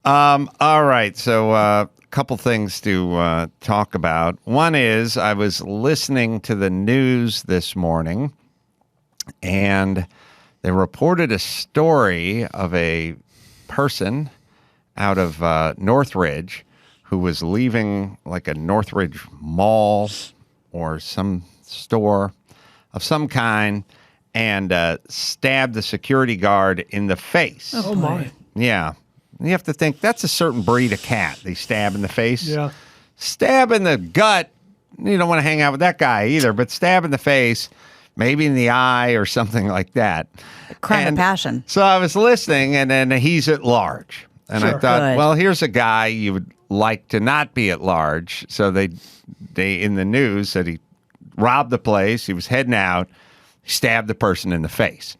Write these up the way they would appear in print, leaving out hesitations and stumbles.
All right. So a couple things to talk about. One is I was listening to the news this morning, and they reported a story of a person out of Northridge who was leaving like a Northridge mall or some store of some kind and stabbed the security guard in the face. Oh, my. Yeah. You have to think that's a certain breed of cat. They stab in the face. Yeah. Stab in the gut. You don't want to hang out with that guy either, but stab in the face, maybe in the eye or something like that. Crime of passion. So I was listening, and then he's at large. And I thought, Good. well, here's a guy you would like to not be at large. So they in the news said he robbed the place. He was heading out. He stabbed the person in the face.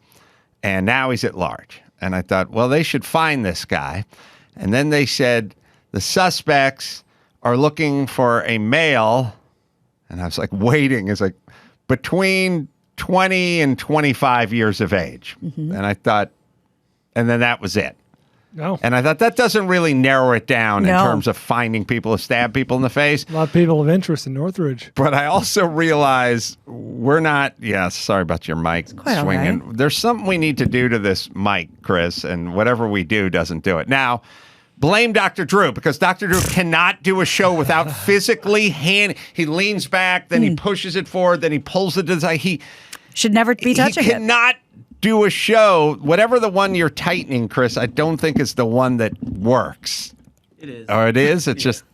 And now he's at large. And I thought, well, they should find this guy. And then they said the suspects are looking for a male. And I was like waiting. It's like between 20 and 25 years of age. Mm-hmm. And I thought, and then that was it. No. And I thought that doesn't really narrow it down in terms of finding people who stab people in the face. A lot of people of interest in Northridge. But I also realize we're not, sorry about your mic swinging. Right. There's something we need to do to this mic, Chris, and whatever we do doesn't do it. Now, blame Dr. Drew, because Dr. Drew cannot do a show without physically he leans back, then he pushes it forward, then he pulls it to the side. He should never be touching He cannot do a show, whatever the one you're tightening, Chris, I don't think is the one that works. It is. Or it is? It's just,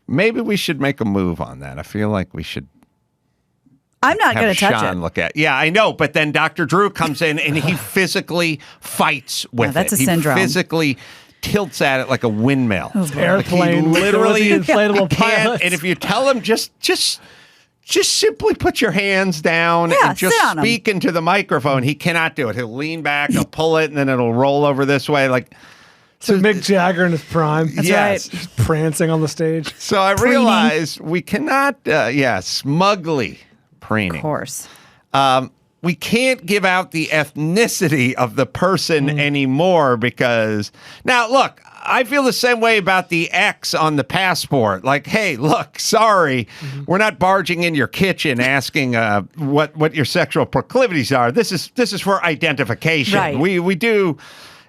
maybe we should make a move on that. I feel like we should. I'm not going to touch Sean it. Look at. Yeah, I know, but then Dr. Drew comes in and he physically fights with that's it. a syndrome. He physically tilts at it like a windmill. Airplane, He literally inflatable can't. pilots. And if you tell him just simply put your hands down Yeah, and just sit on 'em. speak into the microphone, he cannot do it. He'll lean back, he'll pull it, and then it'll roll over this way. Like So Mick Jagger in his prime. That's yes. right. Just prancing on the stage. So I Preening. realized we cannot, smugly preening. Of course. We can't give out the ethnicity of the person anymore because now look, I feel the same way about the X on the passport. Like, hey, look, sorry, we're not barging in your kitchen asking what your sexual proclivities are. This is for identification. Right. We do.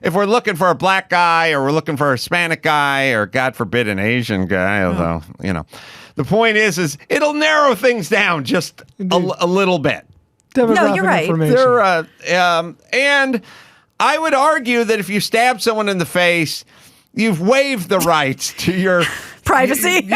If we're looking for a black guy or we're looking for a Hispanic guy or God forbid an Asian guy, although the point is it'll narrow things down just a little bit. Demographic you're right. information. And I would argue that if you stab someone in the face, you've waived the rights to your Privacy.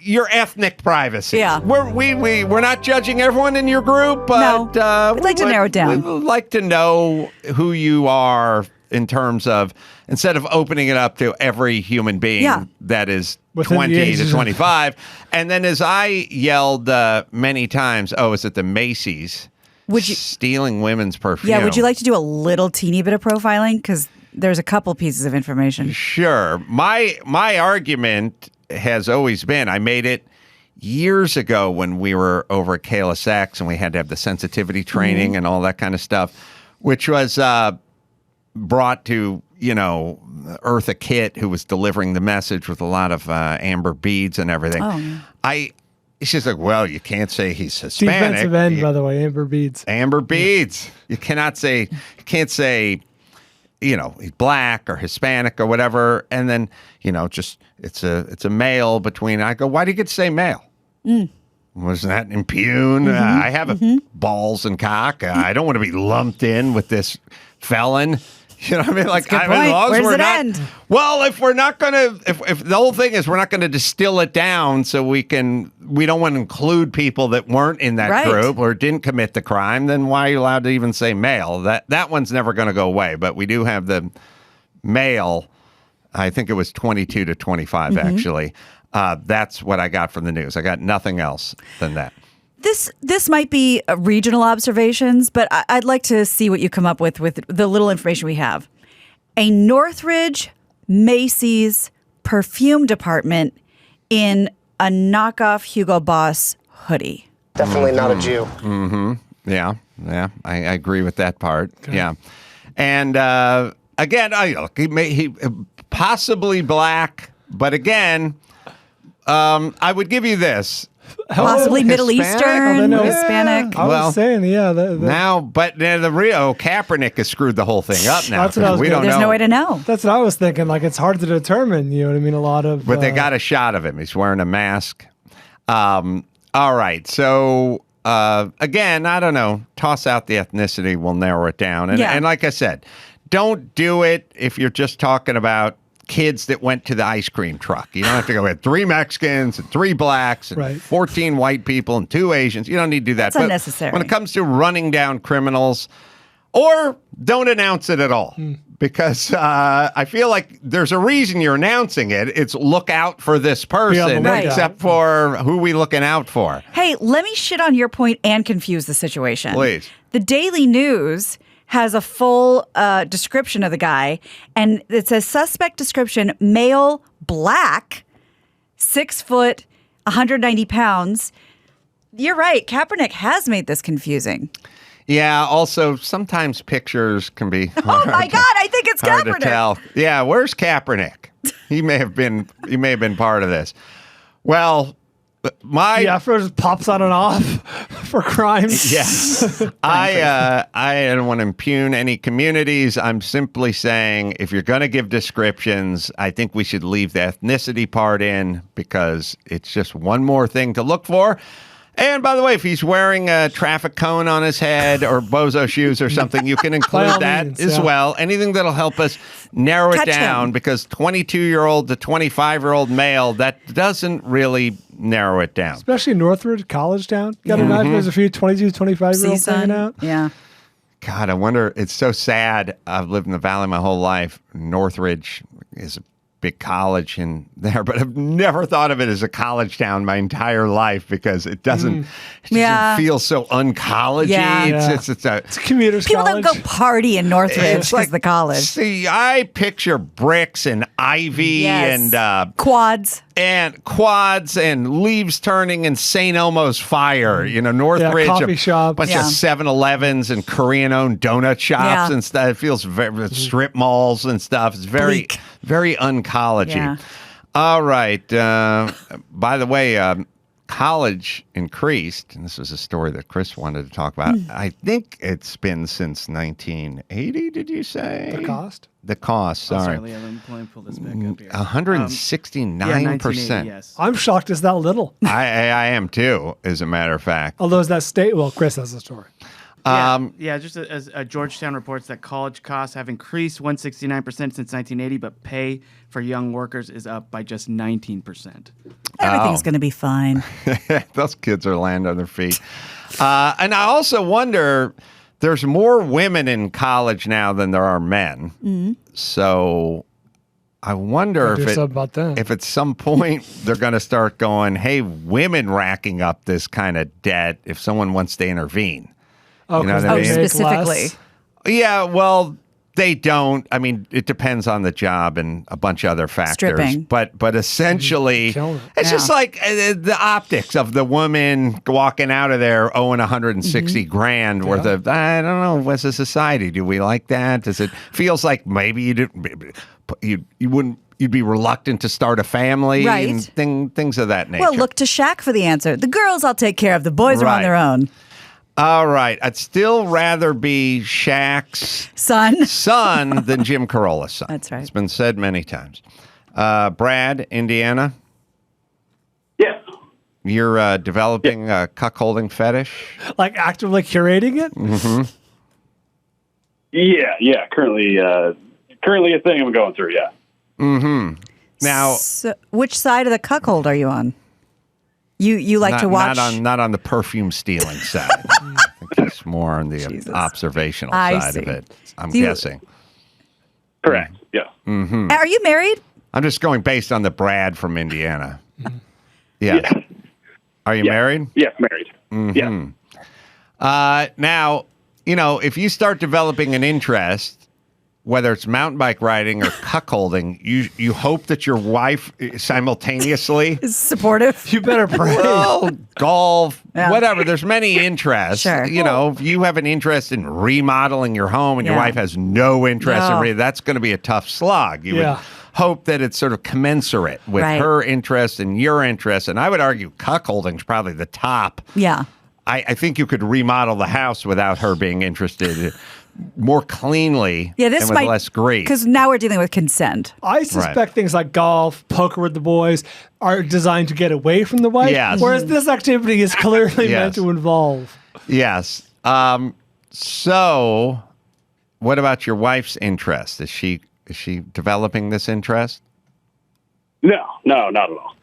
your ethnic privacy. Yeah. We're not judging everyone in your group, but We'd like to narrow it down. We'd like to know who you are in terms of instead of opening it up to every human being that is Within 20 the ages to of- 25. And then as I yelled many times, is it the Macy's? Would you- stealing women's perfume? Yeah, would you like to do a little teeny bit of profiling? Because there's a couple pieces of information. Sure. My argument has always been, I made it years ago when we were over at KLSX and we had to have the sensitivity training and all that kind of stuff, which was brought to, Eartha Kitt, who was delivering the message with a lot of amber beads and everything. Oh. She's like, well, you can't say he's Hispanic. Defensive end, by the way, amber beads. Amber beads. You can't say, he's black or Hispanic or whatever. And then, just it's a male between. I go, why do you get to say male? Was that impugn? I have balls and cock. I don't want to be lumped in with this felon. You know what I mean? Like, That's a good point. as long as Where does we're it not. end? Well, if we're not going to, if the whole thing is we're not going to distill it down, so we don't want to include people that weren't in that Right. group or didn't commit the crime, then why are you allowed to even say male? That one's never going to go away. But we do have the male. I think it was 22 to 25 actually. That's what I got from the news. I got nothing else than that. This might be regional observations, but I'd like to see what you come up with the little information we have. A Northridge Macy's perfume department in a knockoff Hugo Boss hoodie. Definitely not a Jew. Yeah, I agree with that part. Okay. Yeah, and again, possibly black, but again, I would give you this. Possibly Middle Hispanic? Eastern, no. Hispanic. I was saying, yeah. Now, but the Rio Kaepernick has screwed the whole thing up now. That's what I was we gonna- don't There's know. no way to know. That's what I was thinking. Like, it's hard to determine. You know what I mean? A lot of. But they got a shot of him. He's wearing a mask. All right. So, again, I don't know. Toss out the ethnicity. We'll narrow it down. And like I said, don't do it if you're just talking about kids that went to the ice cream truck. You don't have to go with 3 Mexicans and 3 blacks and Right. 14 white people and 2 Asians. You don't need to do that. That's But unnecessary. when it comes to running down criminals, or don't announce it at all. Because I feel like there's a reason you're announcing it. It's look out for this person, lookout. except for who we looking out for. Hey, let me shit on your point and confuse the situation. Please. The Daily News has a full description of the guy, and it says suspect description: male, black, 6 foot, 190 pounds. You're right. Kaepernick has made this confusing. Yeah. Also, sometimes pictures can be. Oh my God! I think it's hard to Kaepernick. tell. Yeah, where's Kaepernick? He may have been part of this. Well, my Yeah, just pops on and off for crimes. yes. I don't want to impugn any communities. I'm simply saying if you're going to give descriptions, I think we should leave the ethnicity part in because it's just one more thing to look for. And by the way, if he's wearing a traffic cone on his head or bozo shoes or something, you can By include all that means, as yeah. well. Anything that'll help us narrow it Catch down him. because 22-year-old to 25-year-old male, that doesn't really narrow it down. Especially Northridge, college town. Got to imagine there's a few 22, 25-year-olds hanging Season. out. Yeah. God, I wonder. It's so sad. I've lived in the Valley my whole life. Northridge is a big college in there, but I've never thought of it as a college town my entire life because it doesn't Yeah. feel so uncollegey. Yeah. It's a It's a commuter's People college. don't go party in Northridge it's because the college. See, I picture bricks and ivy Yes. and quads and leaves turning and St. Elmo's fire. You know, Northridge, coffee a shops. bunch Yeah. of 7-Elevens and Korean-owned donut shops Yeah. and stuff. It feels very strip malls and stuff. It's very, Bleak. very uncollegey. Yeah. All right. By the way, college increased, and this was a story that Chris wanted to talk about. I think it's been since 1980. Did you say The cost? The cost. Oh, Sorry, sorry, Leah, let me pull this back up here. 169%. Yes. I'm shocked it's that little. I am too, as a matter of fact. Although it's that state. Well, Chris has the story. Just as Georgetown reports that college costs have increased 169% since 1980, but pay for young workers is up by just 19%. Everything's going to be fine. Those kids are landing on their feet. And I also wonder, there's more women in college now than there are men. So I wonder Do something about that. if at some point they're going to start going, hey, women racking up this kind of debt if someone wants to intervene. Oh, You know 'cause what I they mean? make Specifically. less. Yeah, well, they don't. I mean, it depends on the job and a bunch of other factors. Stripping. But essentially, Killing it. it's just like the optics of the woman walking out of there owing 160 grand worth of. I don't know. As a society, do we like that? Does it feels like maybe you wouldn't. You'd be reluctant to start a family Right. and things of that nature. Well, look to Shaq for the answer. The girls I'll take care of. The boys are on Right. their own. All right. I'd still rather be Shaq's Son. son than Jim Carolla's son. That's right. It's been said many times. Brad, Indiana, Yeah. you're developing a cuckolding fetish. Like actively curating it? Yeah. Currently a thing I'm going through. Yeah. Now, So, which side of the cuckold are you on? You like to watch? not on the perfume stealing side. I think it's more on the Jesus. observational I side of see. it. I'm Do you- guessing. Correct. Yeah. Are you married? I'm just going based on the Brad from Indiana. Yes. Yeah. Are you married? Yeah. Married. Yeah. Now, if you start developing an interest, whether it's mountain bike riding or cuckolding, you hope that your wife simultaneously, Is supportive? You better pray. well, golf, Yeah. whatever. There's many interests. Sure. If you have an interest in remodeling your home and your Yeah. wife has no interest in No. that's going to be a tough slog. You Yeah. would hope that it's sort of commensurate with Right. her interest and your interest. And I would argue cuckolding is probably the top. Yeah. I think you could remodel the house without her being interested more cleanly Yeah, this and with might less grief. because now we're dealing with consent. I suspect things like golf, poker with the boys are designed to get away from the wife. Yes. Whereas this activity is clearly meant Yes. to involve. Yes. So what about your wife's interest? Is she developing this interest? No, not at all.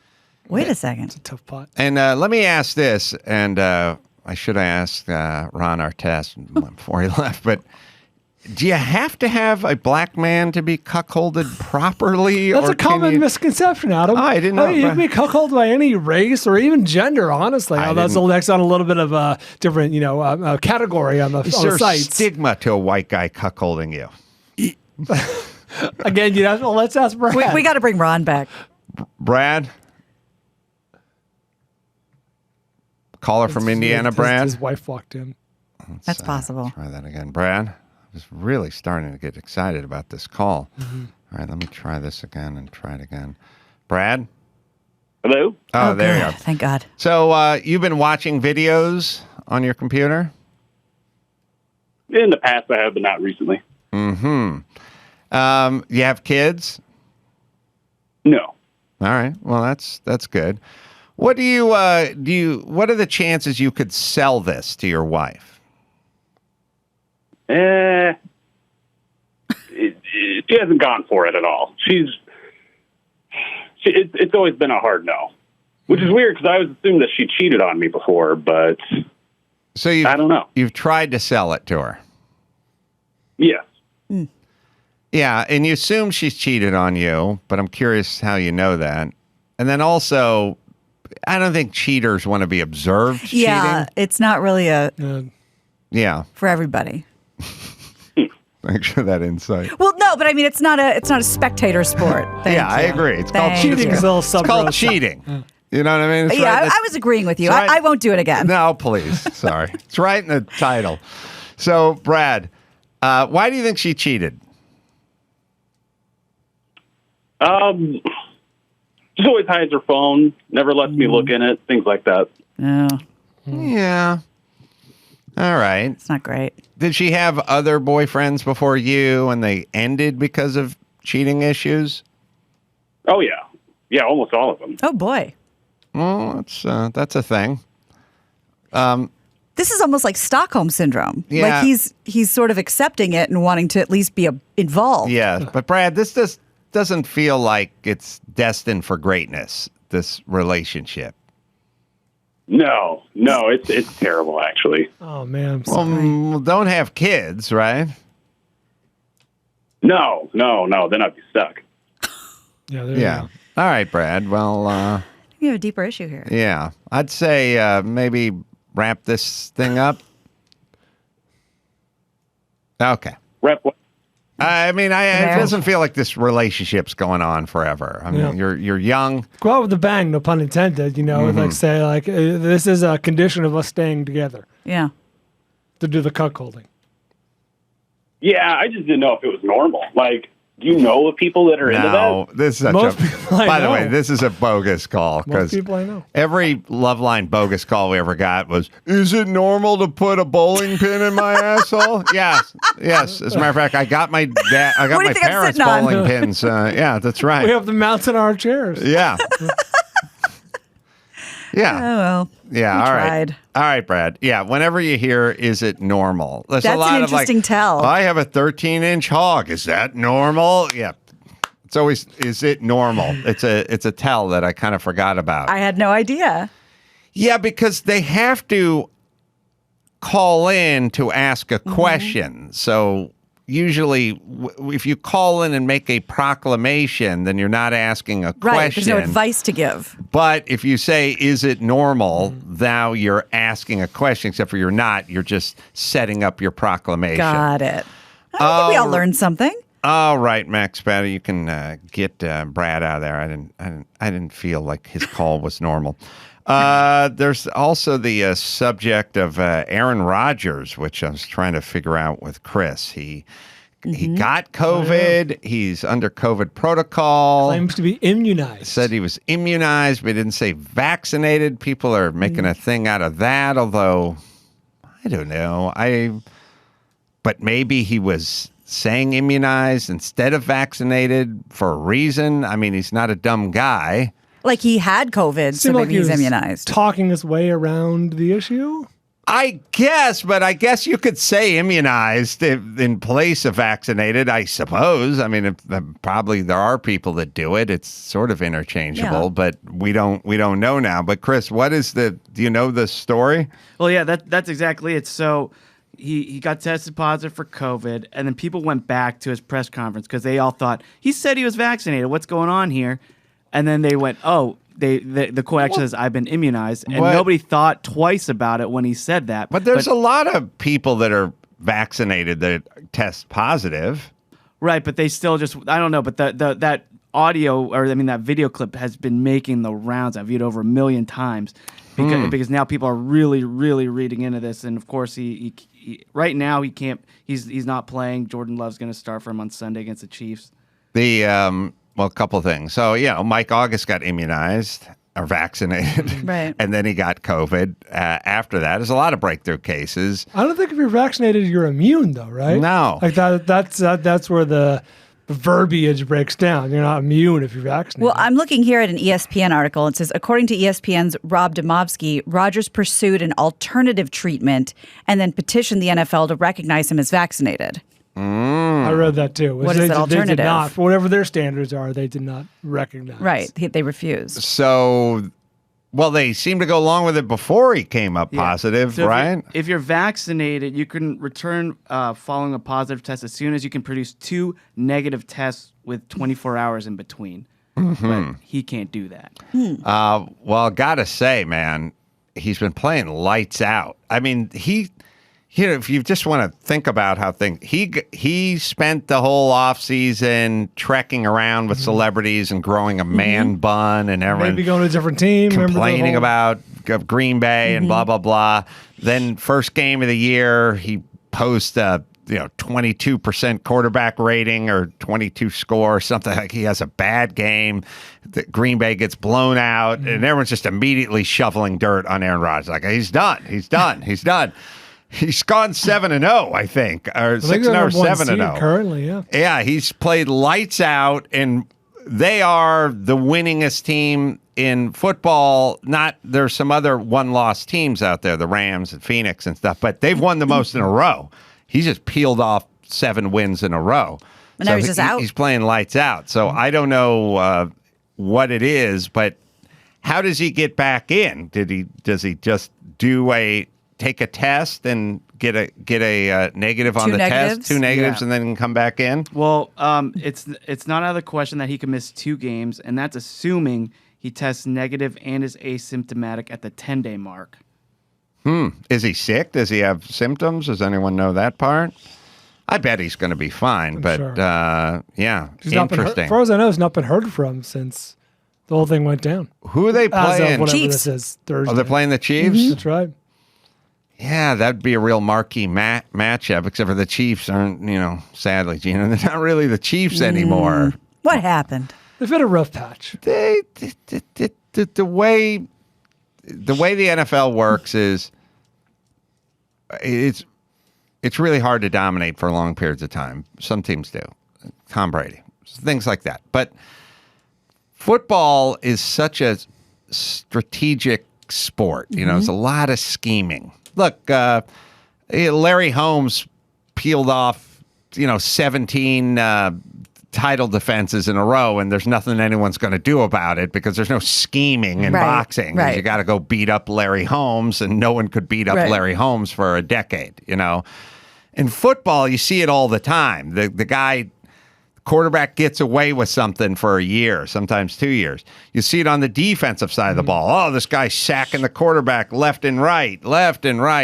Wait a second. Tough pot. And let me ask this, and I should have asked Ron Artest before he left, but do you have to have a black man to be cuckolded properly? That's or a common can you- misconception, Adam. Oh, I didn't know. You can be cuckolded by any race or even gender, honestly. I That's didn't- next on a little bit of a different, category on the, Is on there the a sites. stigma to a white guy cuckolding you? Again, let's ask Brad. We got to bring Ron back. Brad? Caller from Indiana, Brad? His wife walked in. That's possible. Try that again. Brad? I was really starting to get excited about this call. Mm-hmm. All right, let me try this again and try it again. Brad? Hello? Oh, there you good. go. Thank God. So you've been watching videos on your computer? In the past, I have, but not recently. You have kids? No. All right. Well, that's good. What do you what are the chances you could sell this to your wife? She hasn't gone for it at all. It's always been a hard no, which is weird because I always assumed that she cheated on me before, but So I don't know. You've tried to sell it to her. Yes. Yeah, and you assume she's cheated on you, but I'm curious how you know that. And then also, I don't think cheaters want to be observed Yeah, cheating. it's not really Yeah. for everybody. Thanks for that insight. Well, no, but I mean, it's not a spectator sport. Thank Yeah, I you. agree. It's called Thank Cheating you. is a little It's called cheating. You know what I mean? It's Yeah, right in the- I was agreeing with you. it's right- I won't do it again. No, please. Sorry. It's right in the title. So, Brad, why do you think she cheated? Just always hides her phone, never lets me look in it, things like that. No, Yeah. All right. it's not great. Did she have other boyfriends before you and they ended because of cheating issues? Oh, yeah. Yeah, almost all of them. Oh boy, Well, that's a thing. this is almost like Stockholm syndrome. Yeah. Like he's sort of accepting it and wanting to at least be involved. Yeah. But, Brad, this doesn't feel like it's destined for greatness, this relationship. No, it's terrible, actually. Oh, man. I'm Well, sorry. don't have kids, right? No, then I'd be stuck. Yeah. There Yeah. You go. All right, Brad. Well, You have a deeper issue here. yeah. I'd say maybe wrap this thing up. Okay. Rep. I mean, it Marriage. doesn't feel like this relationship's going on forever. I mean, Yeah. you're young. Go out with a bang, no pun intended. Like say, this is a condition of us staying together Yeah. to do the cuckolding. Yeah, I just didn't know if it was normal. Like, do you know of people that are into No, that? this is such Most a. people I By the way, know. this is a bogus call Most because people I know. every Loveline bogus call we ever got was, "Is it normal to put a bowling pin in my asshole?" Yes. As a matter of fact, I got my What do you my think I'm parents' sitting on? bowling pins. Yeah, that's right. We have the mounts in our chairs. Yeah. Yeah. Oh well. Yeah. We All right. tried. All right, Brad. Yeah. Whenever you hear, is it normal? There's That's a lot an of like, interesting tell. I have a 13-inch hog. Is that normal? Yeah. It's always, is it normal? It's a tell that I kind of forgot about. I had no idea. Yeah, because they have to call in to ask Mm-hmm. a question. So usually, if you call in and make a proclamation, then you're not asking a Right. question. There's no advice to give. But if you say, is it normal? Now you're asking a question, except for you're not. You're just setting up your proclamation. Got it. I think we all learned something. All right, Max Batter, you can get Brad out of there. I didn't feel like his call was normal. There's also the subject of Aaron Rodgers, which I was trying to figure out with Chris. He He got COVID. He's under COVID protocol. Claims to be immunized. Said he was immunized, but he didn't say vaccinated. People are making a thing out of that, although I don't know. But maybe he was saying immunized instead of vaccinated for a reason. I mean, he's not a dumb guy. Like he had COVID, so Seemed like maybe he he's was immunized. talking his way around the issue. I guess, but I guess you could say immunized in place of vaccinated, I suppose. I mean, probably there are people that do it. It's sort of interchangeable, Yeah. but we don't know now. But Chris, do you know the story? Well, yeah, that's exactly it. So he got tested positive for COVID, and then people went back to his press conference because they all thought, he said he was vaccinated. What's going on here? And then they went, oh, the quote actually says, I've been immunized. And nobody thought twice about it when he said that. But there's a lot of people that are vaccinated that test positive. Right, but they still just, I don't know, but that audio, or I mean that video clip has been making the rounds. I've viewed over 1 million times because now people are really, really reading into this. And of course, he right now he can't, he's not playing. Jordan Love's going to start for him on Sunday against the Chiefs. Well, a couple things. So, Mike August got immunized or vaccinated. Right. And then he got COVID after that. There's a lot of breakthrough cases. I don't think if you're vaccinated, you're immune, though, right? No. Like that's where the verbiage breaks down. You're not immune if you're vaccinated. Well, I'm looking here at an ESPN article. It says, according to ESPN's Rob Demovsky, Rodgers pursued an alternative treatment and then petitioned the NFL to recognize him as vaccinated. I read that too. What is that They alternative? did not, for whatever their standards are, they did not recognize. Right. They refused. So, well, they seemed to go along with it before he came up Yeah. positive, So right? If you're vaccinated, you can return following a positive test as soon as you can produce 2 negative tests with 24 hours in between. But he can't do that. Well, gotta say, man, he's been playing lights out. I mean, if you just want to think about how he spent the whole offseason trekking around with celebrities and growing a man bun and everyone Maybe going to a different team. complaining about Green Bay and blah, blah, blah. Then first game of the year, he posts a 22% quarterback rating or 22 score or something. Like he has a bad game. The Green Bay gets blown out and everyone's just immediately shoveling dirt on Aaron Rodgers. Like he's done. He's done. He's gone 7-0, I think, or 6-0 or 7-0 currently. Yeah. Yeah, he's played lights out, and they are the winningest team in football. There's some other one-loss teams out there, the Rams and Phoenix and stuff, but they've won the most in a row. He's just peeled off 7 wins in a row. And now he's just out. He's playing lights out. So I don't know what it is, but how does he get back in? Does he just take a test and get a negative on the test, 2 negatives, and then come back in? Well, it's not out of the question that he could miss 2 games, and that's assuming he tests negative and is asymptomatic at the 10-day mark. Is he sick? Does he have symptoms? Does anyone know that part? I bet he's going to be fine, but sure. Yeah, He's not been interesting. as far as I know, he's not been heard from since the whole thing went down. Who are they As playing? of whatever Chiefs. this is, Thursday. Oh, they're playing the Chiefs? That's right. Yeah, that'd be a real marquee matchup, except for the Chiefs aren't, sadly, Gina, they're not really the Chiefs anymore. What happened? They've had a rough patch. The way the NFL works is it's really hard to dominate for long periods of time. Some teams do. Tom Brady, things like that. But football is such a strategic sport. There's a lot of scheming. Look, Larry Holmes peeled off, 17 title defenses in a row, and there's nothing anyone's going to do about it because there's no scheming in boxing. Right. You got to go beat up Larry Holmes, and no one could beat up Larry Holmes for a decade. In football, you see it all the time. The quarterback gets away with something for a year, sometimes 2 years. You see it on the defensive side of the ball. Oh, this guy's sacking the quarterback left and right.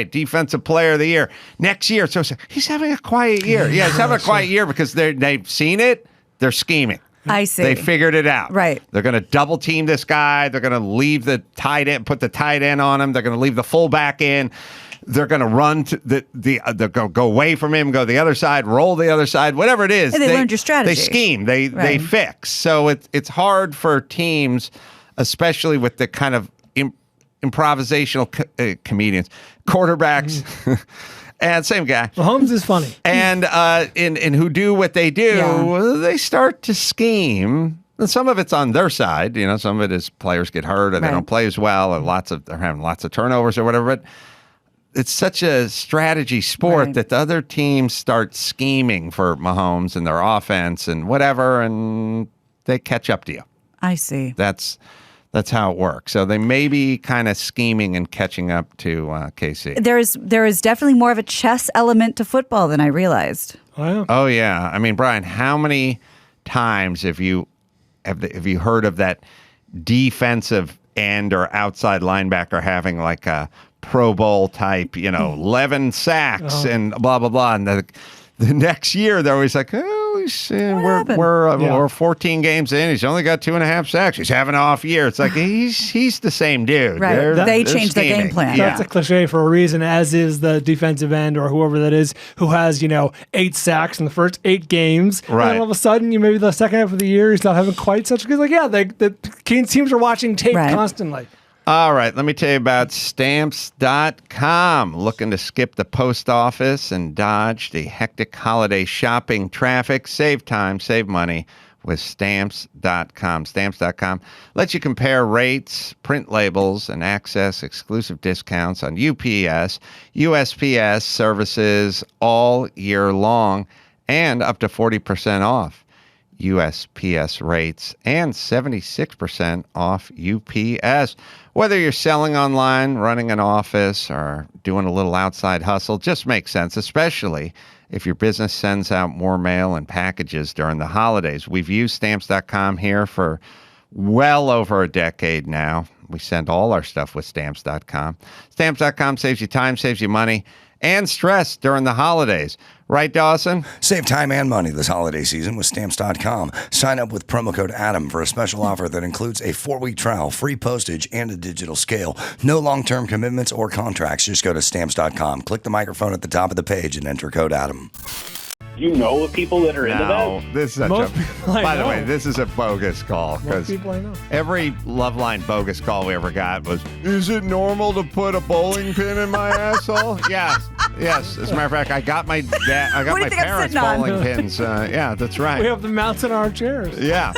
Defensive player of the year. Next year, so he's having a quiet year. Yeah, he's having a quiet year because they've seen it. They're scheming. I see. They figured it out. Right. They're going to double team this guy. They're going to leave the tight end, put the tight end on him. They're going to leave the fullback in. they're going to run to they'll go away from him, go the other side, roll the other side, whatever it is. And they learned your strategy. They scheme. They fix. So it's hard for teams, especially with the kind of improvisational comedians, quarterbacks. And same guy. Mahomes is funny. And in who do what they do, they start to scheme. And some of it's on their side. Some of it is players get hurt or they don't play as well, or they're having lots of turnovers or whatever. But it's such a strategy sport that the other teams start scheming for Mahomes and their offense and whatever, and they catch up to you. I see. That's how it works. So they may be kind of scheming and catching up to KC. There is definitely more of a chess element to football than I realized. Oh yeah. I mean, Brian, how many times have you heard of that defensive end or outside linebacker having like a Pro Bowl type, 11 sacks and blah blah blah, and the next year they're always like, we're 14 games in. He's only got 2.5 sacks. He's having an off year. It's like he's the same dude. Right. They changed their game plan. That's a cliche for a reason, as is the defensive end or whoever that is who has, 8 sacks in the first 8 games. Right. And all of a sudden, maybe the second half of the year, he's not having quite such a good. The teams are watching tape constantly. All right, let me tell you about Stamps.com. Looking to skip the post office and dodge the hectic holiday shopping traffic? Save time, save money with Stamps.com. Stamps.com lets you compare rates, print labels, and access exclusive discounts on UPS, USPS services all year long, and up to 40% off USPS rates and 76% off UPS. Whether you're selling online, running an office, or doing a little outside hustle, just makes sense, especially if your business sends out more mail and packages during the holidays. We've used Stamps.com here for well over a decade now. We send all our stuff with Stamps.com. Stamps.com saves you time, saves you money, and stress during the holidays. Right, Dawson? Save time and money this holiday season with Stamps.com. Sign up with promo code ADAM for a special offer that includes a 4-week trial, free postage, and a digital scale. No long-term commitments or contracts. Just go to Stamps.com. Click the microphone at the top of the page and enter code ADAM. You know of people that are into that? This is by the way, this is a bogus call, because every Loveline bogus call we ever got was, is it normal to put a bowling pin in my asshole? Yes. As a matter of fact, I got my my parents' bowling pins. Yeah, that's right. We have the mounts in our chairs. Yeah.